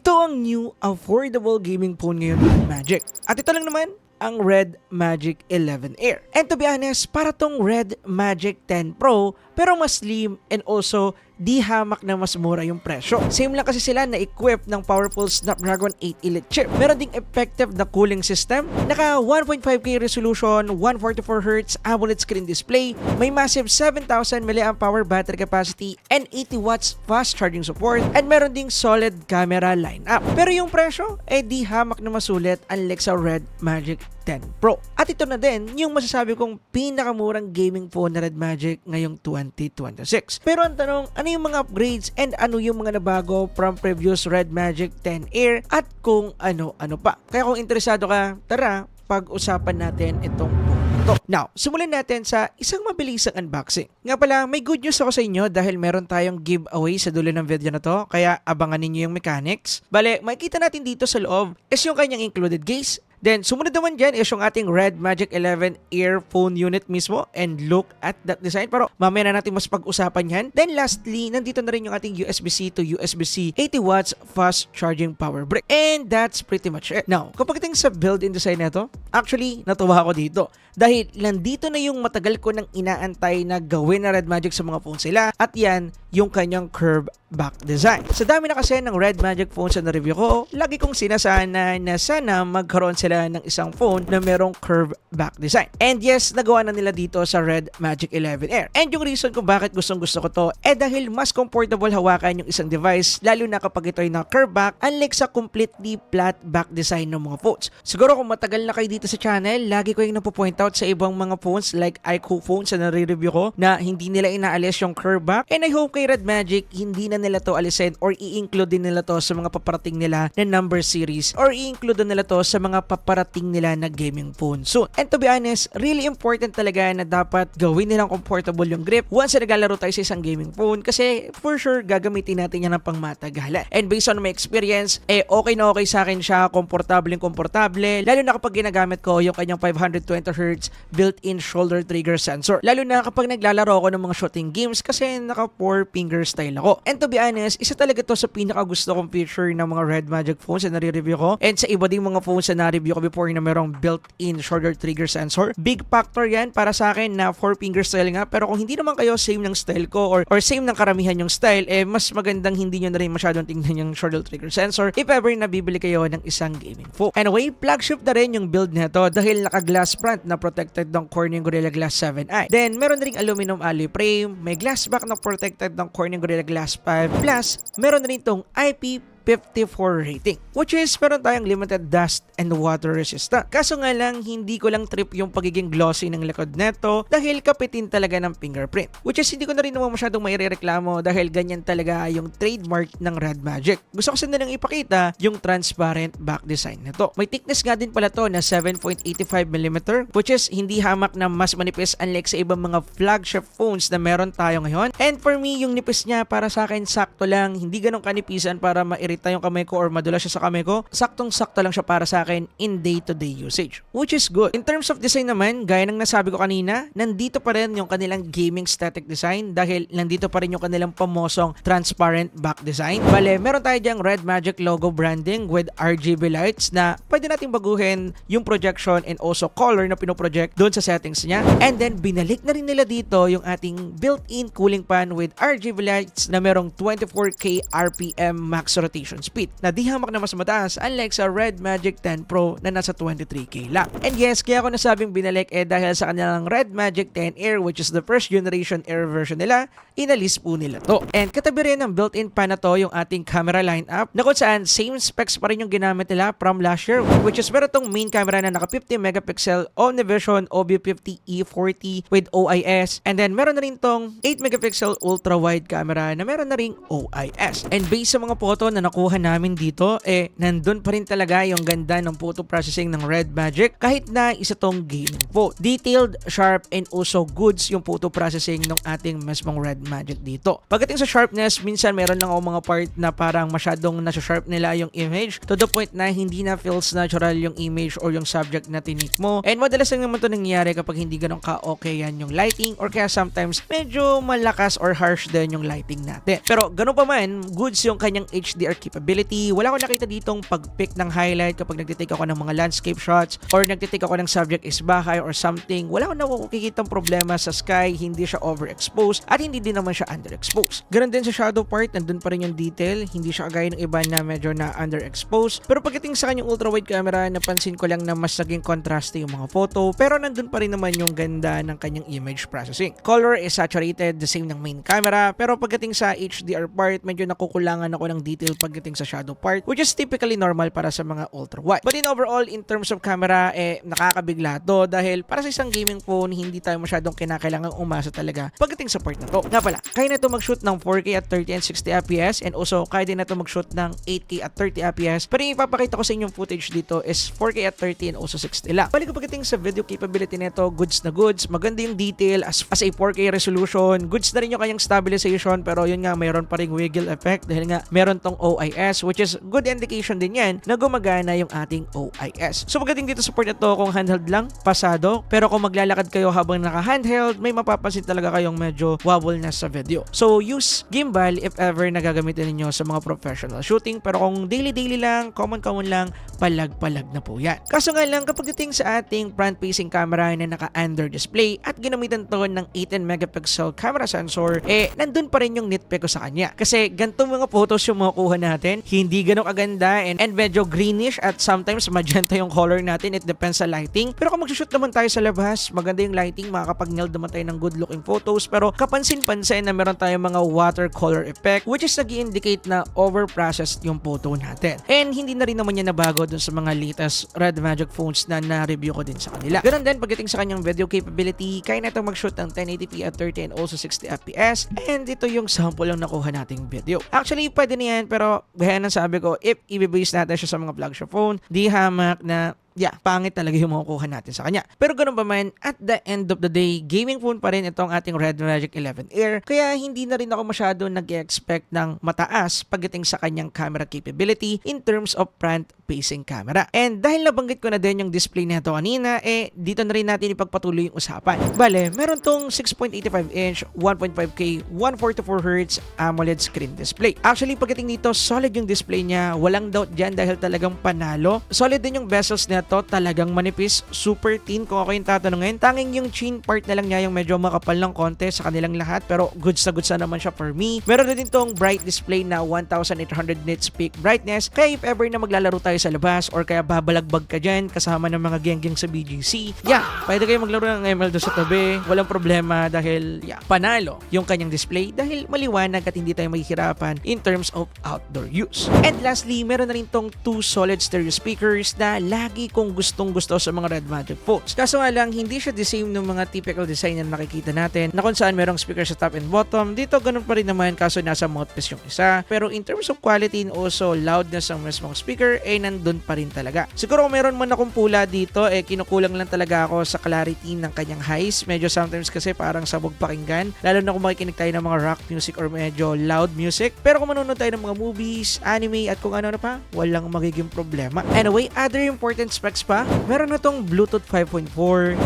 Ito ang new affordable gaming phone ngayon ng Magic. At ito lang naman ang Red Magic 11 Air. And to be honest, para tong Red Magic 10 Pro pero mas slim and also di hamak na mas mura yung presyo. Same lang kasi sila na equip ng powerful Snapdragon 8 Elite chip. Meron ding effective na cooling system, naka 1.5K resolution, 144Hz AMOLED screen display, may massive 7,000 mAh battery capacity and 80 watts fast charging support, and meron ding solid camera lineup. Pero yung presyo di hamak na masulit unlike sa Red Magic 10 Pro. At ito na din yung masasabi kong pinakamurang gaming phone na Red Magic ngayong 2026. Pero ang tanong, ano yung mga upgrades and ano yung mga nabago from previous Red Magic 10 Air at kung ano-ano pa. Kaya kung interesado ka, tara, pag-usapan natin itong phone to. Now, simulan natin sa isang mabilisang unboxing. Nga pala, may good news ako sa inyo dahil meron tayong giveaway sa dulo ng video na to, kaya abangan ninyo yung mechanics. Bale, makikita natin dito sa loob is yung kanyang included case. Then, sumunod naman dyan is yung ating Red Magic 11 Air phone unit mismo, and look at that design. Pero mamaya na natin mas pag-usapan yan. Then lastly, nandito na rin yung ating USB-C to USB-C 80 watts fast charging power brick. And that's pretty much it. Now, kapag tingin sa build-in design na ito, actually, natuwa ako dito. Dahil nandito na yung matagal ko nang inaantay na gawin na Red Magic sa mga phone sila, at yan, yung kanyang curve back design. Sa dami na kasi ng Red Magic phones na review ko, lagi kong sinasana na sana magkaroon sila ng isang phone na merong curve back design. And yes, nagawa na nila dito sa Red Magic 11 Air. And yung reason kung bakit gustong gusto ko to, dahil mas comfortable hawakan yung isang device, lalo na kapag ito ay na curve back, unlike sa completely flat back design ng mga phones. Siguro kung matagal na kayo dito sa channel, lagi ko yung napopoint out sa ibang mga phones like iQOO phones na nare-review ko na hindi nila inaalis yung curve back. And I hope kay Red Magic, hindi na nila to alisin or i-include din nila to sa mga paparating nila na number series or i-include nila to sa mga paparating nila na gaming phone soon. And to be honest, really important talaga na dapat gawin nilang comfortable yung grip once na naglalaro tayo sa isang gaming phone, kasi for sure gagamitin natin yan ng pangmatagalan. And based on my experience, okay na okay sa akin siya, komportable lalo na kapag ginagamit ko yung kanyang 520Hz built-in shoulder trigger sensor. Lalo na kapag naglalaro ako ng mga shooting games kasi naka 4 finger style ako. And to be honest, isa talaga to sa pinakagusto kong feature ng mga Red Magic phones na nare-review ko, and sa iba ding mga phones na na-review ko before na merong built-in shoulder trigger sensor. Big factor yan para sa akin na 4 finger style nga, pero kung hindi naman kayo same ng style ko or same ng karamihan yung style, mas magandang hindi nyo na rin masyadong tingnan yung shoulder trigger sensor if ever nabibili kayo ng isang gaming phone. Anyway, flagship na rin yung build nito dahil naka-glass front na protected ng Corning Gorilla Glass 7i. Then, meron na rin aluminum alloy frame, may glass back na protected ng Corning Gorilla Glass 5, plus meron na rin tong IP54 rating, which is meron tayong limited dust and water resistant. Kaso nga lang, hindi ko lang trip yung pagiging glossy ng likod neto dahil kapitin talaga ng fingerprint, which is hindi ko na rin naman masyadong mairereklamo dahil ganyan talaga yung trademark ng Red Magic. Gusto ko sana lang ipakita yung transparent back design nito. May thickness nga din pala to na 7.85mm, which is hindi hamak na mas manipis unlike sa ibang mga flagship phones na meron tayo ngayon. And for me, yung nipis niya para sa akin sakto lang, hindi ganun kanipisan para mairita yung kamay ko or madula siya sa kamay ko. Saktong-sakto lang siya para sa akin in day-to-day usage, which is good. In terms of design naman, gaya ng nasabi ko kanina, nandito pa rin yung kanilang gaming static design dahil nandito pa rin yung kanilang pamosong transparent back design. Bale, meron tayo diyang Red Magic logo branding with RGB lights na pwede nating baguhin yung projection and also color na pinoproject doon sa settings niya. And then, binalik na rin nila dito yung ating built-in cooling fan with RGB lights na merong 24K RPM max rotation speed na di hamak na mas mataas unlike sa Red Magic 10 Pro na nasa 23K lang. And yes, kaya ako nasabing binalik dahil sa kanilang Red Magic 10 Air, which is the first generation Air version nila, inalis po nila to. And katabi rin ng built-in pan na to yung ating camera lineup na kung saan same specs pa rin yung ginamit nila from last year, which is meron tong main camera na naka 50 megapixel Omnivision OB50E40 with OIS, and then meron na rin tong 8 megapixel ultra wide camera na meron na ring OIS. And based sa mga photo na nakuha namin dito, nandun pa rin talaga yung ganda ng photo processing ng Red Magic kahit na isa tong gaming phone. Detailed, sharp, and also goods yung photo processing ng ating mismong Red Magic dito. Pagdating sa sharpness, minsan meron lang ako mga part na parang masyadong nasa-sharp nila yung image to the point na hindi na feels natural yung image or yung subject na tinik mo. And madalas lang naman ito nangyayari kapag hindi ganun ka-okay yan yung lighting or kaya sometimes medyo malakas or harsh din yung lighting natin. Pero ganun pa man, goods yung kanyang HDR capability. Wala ko nakita ditong pag-pick ng highlight kapag nagtitake ako ng mga landscape shots or nagtitake ako ng subject is bahay or something. Wala ko nakikitang problema sa sky, hindi siya overexposed at hindi din naman siya underexposed. Ganun din sa shadow part, nandun pa rin yung detail, hindi siya kagaya ng iba na medyo na underexposed. Pero pagdating sa kanyang ultra wide camera, napansin ko lang na mas naging contraste yung mga photo, pero nandun pa rin naman yung ganda ng kanyang image processing. Color is saturated, the same ng main camera, pero pagdating sa HDR part, medyo nakukulangan ako ng detail pagdating sa shadow part, which is typically normal para sa mga ultra wide. But in overall, in terms of camera, nakakabigla to dahil para sa isang gaming phone, hindi tayo masyadong kinakailangang umasa talaga pagdating sa part na to. Nga pala, kaya na to mag-shoot ng 4K at 30 and 60 FPS and also kaya din na to mag-shoot ng 8K at 30 FPS, pero yung ipapakita ko sa inyong footage dito is 4K at 30 and also 60 lang. Balik ko pagdating sa video capability nito, goods na goods, maganda yung detail as a 4K resolution, goods na rin yung kanyang stabilization, pero yun nga, mayroon pa ring wiggle effect dahil nga meron tong OIS, which is good indication din yan na gumagana yung ating OIS. So pagdating dito sa port na to, kung handheld lang, pasado, pero kung maglalakad kayo habang naka-handheld, may mapapansin talaga kayong medyo wobble na sa video. So use gimbal if ever na gagamitin ninyo sa mga professional shooting, pero kung daily lang, common lang, palag-palag na po yan. Kaso nga lang, kapag dating sa ating front-facing camera na naka-under display at ginamitan to ng 18 megapixel camera sensor, nandun pa rin yung nitpick ko sa kanya. Kasi ganitong mga photos yung makukuha natin, hindi ganun kaganda and medyo greenish at sometimes magenta yung color natin. It depends sa lighting. Pero kung mag-shoot naman tayo sa labas, maganda yung lighting, makakapag-nail naman tayo ng good looking photos. Pero kapansin-pansin na meron tayong mga watercolor effect, which is nag-i-indicate na over-processed yung photo natin. And hindi na rin naman yan nabago dun sa mga latest Red Magic phones na na-review ko din sa kanila. Ganun din pagdating sa kanyang video capability, kaya na itong mag-shoot ng 1080p at 30 and also 60 FPS. And ito yung sample lang nakuha nating video. Actually, pwede na yan, pero gaya ng sabi ko, if i-base natin siya sa mga flagship phone, di hamak na pangit talaga yung makukuha natin sa kanya. Pero ganun pa man, at the end of the day, gaming phone pa rin itong ating Red Magic 11 Air. Kaya hindi na rin ako masyado nag-expect ng mataas pagdating sa kanyang camera capability in terms of front-facing camera. And dahil nabanggit ko na din yung display nito kanina, dito na rin natin ipagpatuloy yung usapan. Bale, meron tong 6.85-inch, 1.5K, 144Hz AMOLED screen display. Actually, pagdating dito, solid yung display niya. Walang doubt dyan dahil talagang panalo. Solid din yung bezels na to, talagang manipis, super thin kung ako yung tatanungin. Tanging yung chin part na lang niya yung medyo makapal ng konti sa kanilang lahat, pero goods na naman siya for me. Meron din tong bright display na 1800 nits peak brightness, kaya if ever na maglalaro tayo sa labas or kaya babalagbag ka dyan kasama ng mga genggeng sa BGC, pwede kayo maglaro ng ML doon sa tabi, walang problema dahil panalo yung kanyang display dahil maliwanag at hindi tayo mahihirapan in terms of outdoor use. And lastly, meron na rin tong 2 solid stereo speakers na lagi kung gustong-gusto sa mga Red Magic phones. Kaso nga lang, hindi siya the same ng mga typical design na nakikita natin na kung saan merong speaker sa top and bottom. Dito ganun pa rin naman kaso nasa mouthpiece yung isa. Pero in terms of quality and also loudness ng mismong speaker, nandun pa rin talaga. Siguro kung meron man akong pula dito, kinukulang lang talaga ako sa clarity ng kanyang highs. Medyo sometimes kasi parang sabog pakinggan. Lalo na kung makikinig tayo ng mga rock music or medyo loud music. Pero kung manonood tayo ng mga movies, anime at kung ano na pa, walang magiging problema. Anyway, other important specs pa, meron na tong Bluetooth 5.4,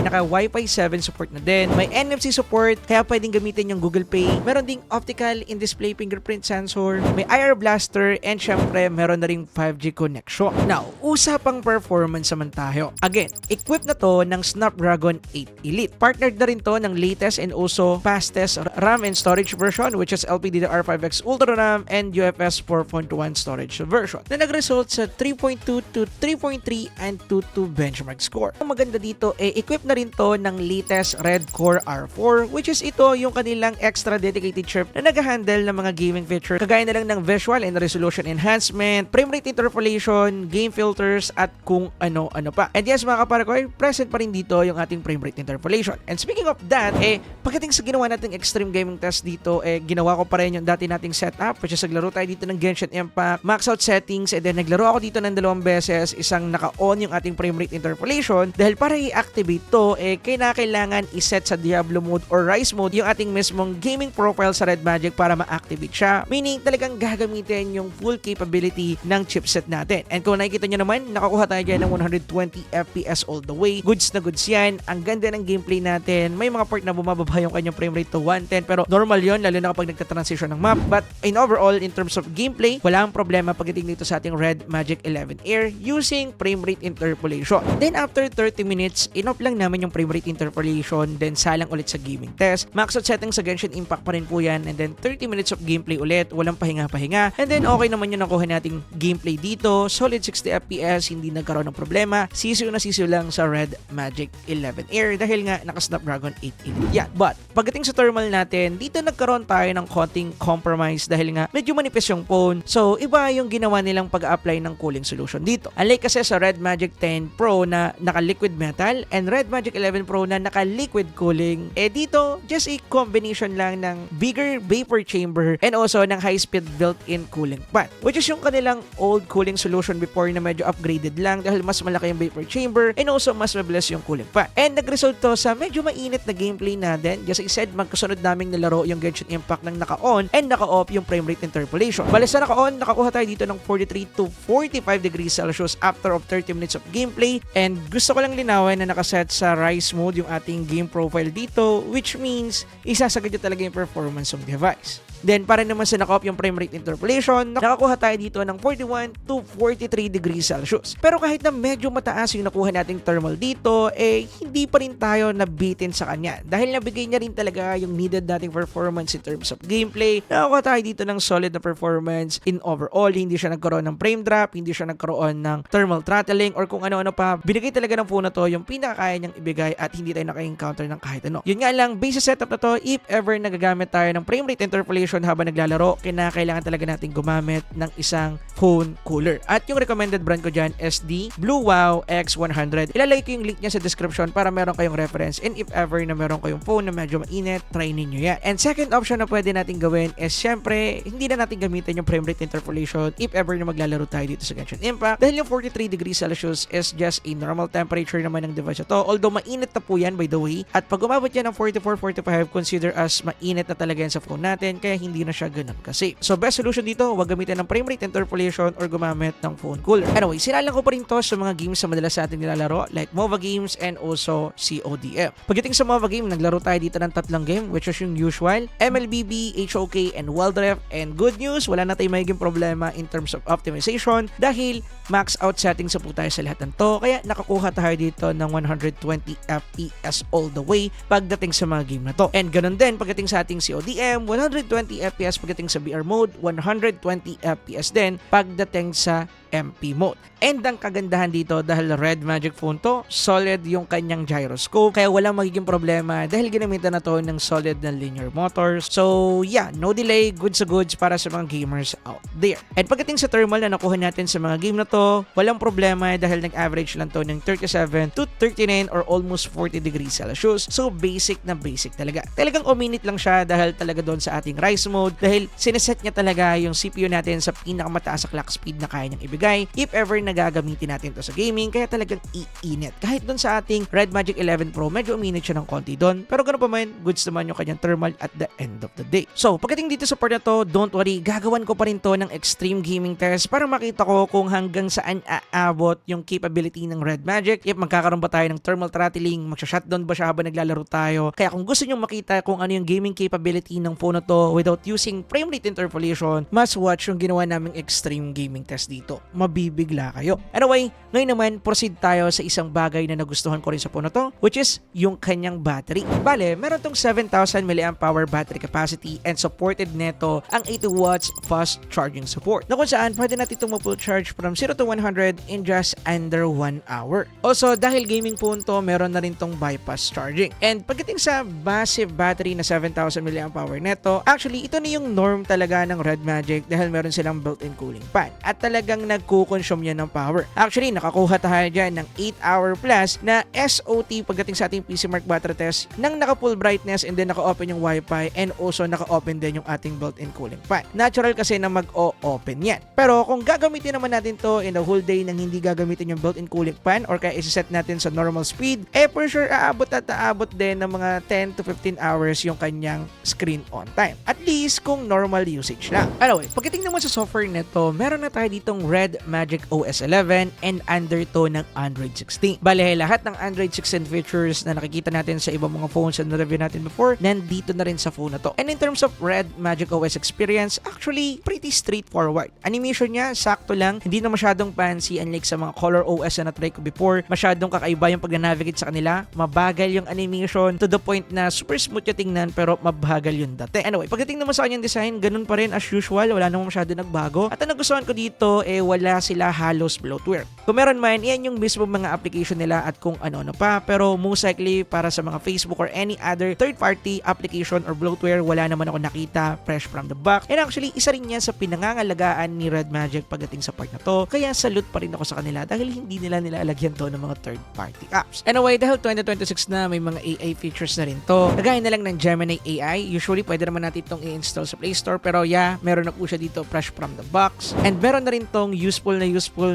naka Wi-Fi 7 support na din, may NFC support, kaya pwedeng gamitin yung Google Pay, meron ding optical in-display fingerprint sensor, may IR blaster, and syempre, meron na ring 5G connection. Now, usapang performance naman tayo. Again, equipped na to ng Snapdragon 8 Elite. Partnered na rin to ng latest and also fastest RAM and storage version, which is LPDDR5X Ultra RAM and UFS 4.1 storage version, na nag-result sa 3.2 to 3.3 and 2.2 benchmark score. Ang maganda dito, equipped na rin to ng latest Red Core R4, which is ito yung kanilang extra dedicated chip na nag-handle ng mga gaming feature kagaya na lang ng visual and resolution enhancement, frame rate interpolation, game filters, at kung ano-ano pa. And yes, mga kaparakoy, present pa rin dito yung ating frame rate interpolation. And speaking of that, pagdating sa ginawa nating extreme gaming test dito, ginawa ko pa rin yung dati nating setup, which is naglaro tayo dito ng Genshin Impact, max out settings, and then naglaro ako dito ng 2 beses, isang naka-on yung ating frame rate interpolation dahil para i-activate to, kailangan iset sa Diablo mode or Rise mode yung ating mismong gaming profile sa Red Magic para ma-activate siya. Meaning, talagang gagamitin yung full capability ng chipset natin. And kung nakikita nyo naman naman, nakakuha tayo dyan ng 120 FPS all the way. Goods na goods yan. Ang ganda ng gameplay natin. May mga part na bumababa yung kanyang frame rate to 110 pero normal yon lalo na kapag nagtatransition ng map. But in overall, in terms of gameplay, wala ang problema pagdating dito sa ating Red Magic 11 Air using frame rate interpolation. Then after 30 minutes, in-off lang namin yung frame rate interpolation, then salang ulit sa gaming test. Max out settings sa Genshin Impact pa rin po yan, and then 30 minutes of gameplay ulit, walang pahinga-pahinga. And then okay naman yung nakuha nating gameplay dito, solid 60 FPS, hindi nagkaroon ng problema. Sisiw na sisiw lang sa Red Magic 11 Air dahil nga naka-Snapdragon 8 Elite yan. But pagdating sa thermal natin, dito nagkaroon tayo ng konting compromise dahil nga medyo manipis yung phone. So iba yung ginawa nilang pag-apply ng cooling solution dito. Unlike kasi sa Red Magic 10 Pro na naka-liquid metal and Red Magic 11 Pro na naka-liquid cooling, dito just a combination lang ng bigger vapor chamber and also ng high-speed built-in cooling fan, which is yung kanilang old cooling solution before na medyo upgraded lang dahil mas malaki yung vapor chamber and also mas mabilis yung cooling fan. And nag-result to sa medyo mainit na gameplay natin. Just I said, magkasunod naming nalaro yung Genshin Impact ng naka-on and naka-off yung frame rate interpolation. Bale sa naka-on, nakakuha tayo dito ng 43 to 45 degrees Celsius after of 30 minutes of gameplay, and gusto ko lang linawin na nakaset sa Rise mode yung ating game profile dito, which means isasagad nyo talaga yung performance ng device. Then, para naman sa naka-off yung frame rate interpolation, nakakuha tayo dito ng 41 to 43 degrees Celsius. Pero kahit na medyo mataas yung nakuha nating thermal dito, hindi pa rin tayo nabitin sa kanya. Dahil nabigay niya rin talaga yung needed nating performance in terms of gameplay. Nakakuha tayo dito ng solid na performance in overall. Hindi siya nagkaroon ng frame drop, hindi siya nagkaroon ng thermal throttling, or kung ano-ano pa. Binigay talaga ng phone na to yung pinakakaya niyang ibigay at hindi tayo naka-encounter ng kahit ano. Yun nga lang, base sa setup na to, if ever nagagamit tayo ng frame rate interpolation habang naglalaro, kinakailangan talaga natin gumamit ng isang phone cooler. At yung recommended brand ko dyan is the Blue Wow X100. Ilalagay ko yung link niya sa description para meron kayong reference, and if ever na meron kayong phone na medyo mainit, try ninyo yan. And second option na pwede natin gawin is syempre, hindi na natin gamitin yung frame rate interpolation if ever na maglalaro tayo dito sa Genshin Impact dahil yung 43 degrees Celsius is just a normal temperature naman ng device ito. Although mainit na po yan by the way, at pag umabot yan ng 44-45, consider as mainit na talaga yan sa phone natin, kaya hindi na siya ganun kasi. So best solution dito, huwag gamitin ng frame rate interpolation or gumamit ng phone cooler. Anyway, sinalang ko pa rin to sa mga games na madalas sa atin nilalaro like MOBA games and also CODM. Pagdating sa MOBA game, naglaro tayo dito ng tatlong game, which is yung usual, MLBB, HOK, and Wild Rift. And good news, wala na tayong magiging problema in terms of optimization dahil max out settings sa po tayo sa lahat ng to, kaya nakakuha tayo dito ng 120 FPS all the way pagdating sa mga game na to. And ganun din pagdating sa ating CODM, 120 FPS pagdating sa VR mode, 120 FPS din pagdating sa MP mode. And ang kagandahan dito dahil Red Magic phone to, solid yung kanyang gyroscope, kaya walang magiging problema dahil ginamitan na to ng solid na linear motors. So yeah, no delay, goods sa goods para sa mga gamers out there. And pagdating sa thermal na nakuha natin sa mga game na to, walang problema dahil nag-average lang to ng 37 to 39 or almost 40 degrees Celsius. So basic na basic talaga. Talagang uminit lang siya dahil talaga doon sa ating Rise mode dahil sineset niya talaga yung CPU natin sa pinakamataas sa clock speed na kaya niyang ibigay if ever nagagamitin natin to sa gaming, kaya talagang iinit. Kahit doon sa ating Red Magic 11 Pro, medyo uminit siya ng konti doon, pero ganoon pa man, goods naman yung kanyang thermal at the end of the day. So pagdating dito sa part na to, don't worry, gagawan ko pa rin to ng extreme gaming test para makita ko kung hanggang saan aabot yung capability ng Red Magic, if magkakaroon ba tayo ng thermal throttling, magsha-shutdown ba siya habang naglalaro tayo. Kaya kung gusto nyo makita kung ano yung gaming capability ng phone na to without using frame rate interpolation, must watch yung ginawa naming extreme gaming test dito. Mabibigla kayo. Anyway, ngayon naman, proceed tayo sa isang bagay na nagustuhan ko rin sa phone na to, which is yung kanyang battery. Bale, meron tong 7,000 mAh battery capacity and supported neto ang 80 watts fast charging support, na kung saan pwede natin itong ma-full charge from 0 to 100 in just under 1 hour. Also, dahil gaming phone to, meron na rin tong bypass charging. And pagdating sa massive battery na 7,000 mAh neto, actually, ito na yung norm talaga ng Red Magic dahil meron silang built-in cooling fan. At talagang nagkukonsume yan ng power. Actually, nakakuha tayo dyan ng 8-hour plus na SOT pagdating sa ating PC Mark battery test nang naka-full brightness and then naka-open yung Wi-Fi and also naka-open din yung ating built-in cooling fan. Natural kasi na mag-o-open yan. Pero kung gagamitin naman natin to in the whole day nang hindi gagamitin yung built-in cooling fan or kaya isa-set natin sa normal speed, for sure aabot at aabot din ng mga 10 to 15 hours yung kanyang screen on time. At least kung normal usage lang. Anyway, pagdating naman sa software nito, meron na tayo ditong Red Red Magic OS 11 and Undertow ng Android 16. Bale, lahat ng Android 16 features na nakikita natin sa ibang mga phones na review natin before, nandito na rin sa phone na to. And in terms of Red Magic OS experience, actually pretty straightforward. Animation niya, sakto lang, hindi na masyadong fancy unlike sa mga Color OS na na-try ko before. Masyadong kakaiba yung pag-navigate sa kanila. Mabagal yung animation to the point na super smooth yung tingnan pero mabagal yung dati. Anyway, pagdating naman sa kanyang design, ganun pa rin as usual. Wala namang masyado nagbago. At ang nagustuhan ko dito, wala sila halos bloatware. Kung meron man, yan yung mismo mga application nila at kung ano-ano pa. Pero most likely, para sa mga Facebook or any other third-party application or bloatware, wala naman ako nakita fresh from the box. And actually, isa rin yan sa pinangangalagaan ni Red Magic pagdating sa part na to. Kaya salute pa rin ako sa kanila dahil hindi nila nilalagyan to ng mga third-party apps. Anyway, dahil 2026 na, may mga AI features na rin to. Kagaya na lang ng Gemini AI. Usually, pwede naman natin itong i-install sa Play Store. Pero yeah, meron na po siya dito fresh from the box. And meron na rin tong useful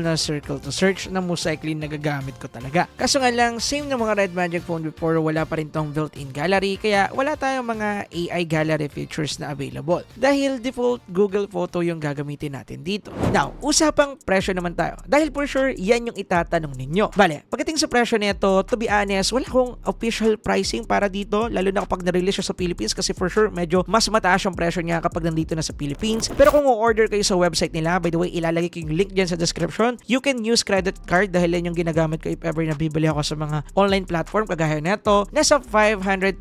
na circle to search na most likely nagagamit ko talaga. Kaso nga lang, same na mga Red Magic phone before, wala pa rin tong built-in gallery. Kaya wala tayong mga AI gallery features na available. Dahil default Google Photo yung gagamitin natin dito. Now, usapang presyo naman tayo. Dahil for sure, yan yung itatanong ninyo. Bale, pagdating sa presyo nito, to be honest, wala akong official pricing para dito, lalo na kapag na-release siya sa Philippines kasi for sure, medyo mas mataas yung presyo niya kapag nandito na sa Philippines. Pero kung o-order kayo sa website nila, by the way, ilalagay ko yung link dyan sa description. You can use credit card dahil yan yung ginagamit ko if ever na bibili ako sa mga online platform kagaya neto. Nasa $529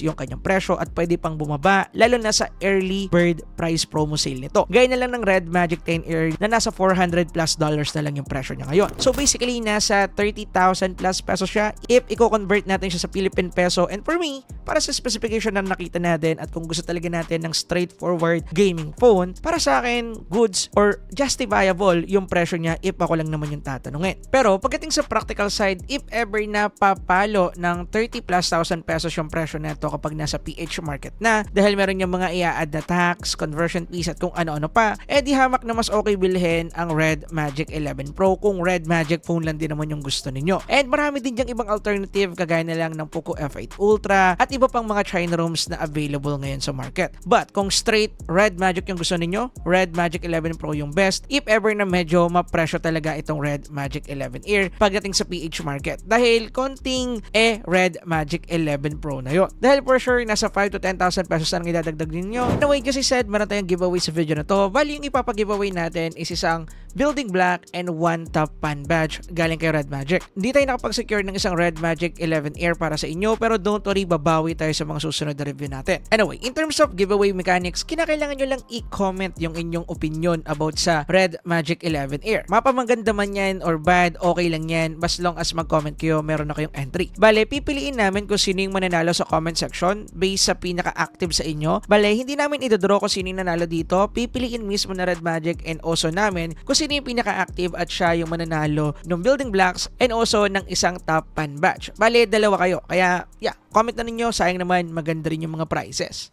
yung kanyang presyo at pwede pang bumaba, lalo na sa early bird price promo sale nito. Gaya na lang ng Red Magic 10 Air na nasa $400+ na lang yung presyo niya ngayon. So basically, nasa 30,000+ pesos siya if i-convert natin siya sa Philippine peso. And for me, para sa specification na nakita natin at kung gusto talaga natin ng straightforward gaming phone, para sa akin, goods or justifiable yung presyo niya if ako lang naman yung tatanungin. Pero pagdating sa practical side, if ever na papalo ng 30+ thousand pesos yung presyo nito kapag nasa PH market na, dahil meron yung mga i-add na tax, conversion fees at kung ano-ano pa, di hamak na mas okay bilhin ang Red Magic 11 Pro kung Red Magic phone lang din naman yung gusto ninyo. And marami din diyang ibang alternative kagaya na lang ng Poco F8 Ultra at iba pang mga China ROMs na available ngayon sa market. But kung straight Red Magic yung gusto ninyo, Red Magic 11 Pro yung best if ever na medyo mapresyo talaga itong Red Magic 11 Air pagdating sa PH market. Dahil konting Red Magic 11 Pro na yun. Dahil for sure, nasa 5 to 10,000 pesos na idadagdag ninyo. Anyway, just I said, meron tayong giveaway sa video na to. Bali, yung ipapag-giveaway natin is isang Building Black and one Top Pan badge galing kay Red Magic. Hindi tayo nakapag-secure ng isang Red Magic 11 Air para sa inyo, pero don't worry, babawi tayo sa mga susunod na review natin. Anyway, in terms of giveaway mechanics, kinakailangan nyo lang i-comment yung inyong opinion about sa Red Magic 11 Air. Mapamaganda man yan or bad, okay lang yan. As long as mag-comment kayo, meron na kayong entry. Bale, pipiliin namin kung sino yung mananalo sa comment section based sa pinaka-active sa inyo. Bale, hindi namin idodraw kung sino yung nanalo dito. Pipiliin mismo na Red Magic and also namin kung sino yung pinaka-active at siya yung mananalo ng Building Blocks and also ng isang Top Pan badge. Bale, dalawa kayo. Kaya, yeah, comment na ninyo. Sayang naman, maganda rin yung mga prizes.